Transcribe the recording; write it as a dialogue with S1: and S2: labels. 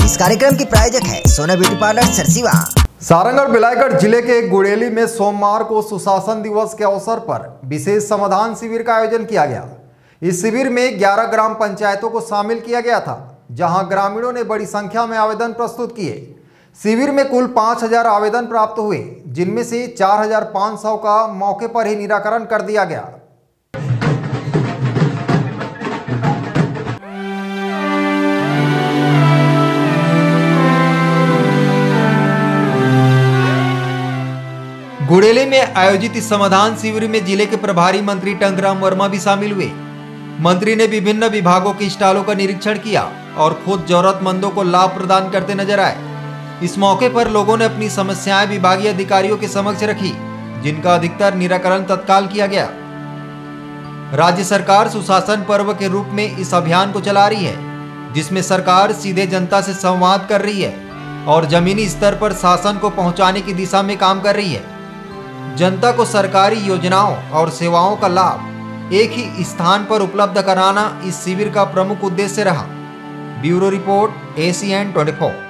S1: इस कार्यक्रम की प्रायोजक है सोना ब्यूटी पार्लर सरसीवा।
S2: सारंग और बिलायगढ़ जिले के गुड़ेली में सोमवार को सुशासन दिवस के अवसर पर विशेष समाधान शिविर का आयोजन किया गया। इस शिविर में 11 ग्राम पंचायतों को शामिल किया गया था, जहां ग्रामीणों ने बड़ी संख्या में आवेदन प्रस्तुत किए। शिविर में कुल 5000 आवेदन प्राप्त हुए, जिनमें से 4500 का मौके पर ही निराकरण कर दिया गया। गुड़ेली में आयोजित इस समाधान शिविर में जिले के प्रभारी मंत्री टंकराम वर्मा भी शामिल हुए। मंत्री ने विभिन्न विभागों के स्टॉलों का निरीक्षण किया और खुद जरूरतमंदों को लाभ प्रदान करते नजर आए। इस मौके पर लोगों ने अपनी समस्याएं विभागीय अधिकारियों के समक्ष रखी, जिनका अधिकतर निराकरण तत्काल किया गया। राज्य सरकार सुशासन पर्व के रूप में इस अभियान को चला रही है, जिसमें सरकार सीधे जनता से संवाद कर रही है और जमीनी स्तर पर शासन को पहुंचाने की दिशा में काम कर रही है। जनता को सरकारी योजनाओं और सेवाओं का लाभ एक ही स्थान पर उपलब्ध कराना इस शिविर का प्रमुख उद्देश्य रहा। Bureau report ACN 24।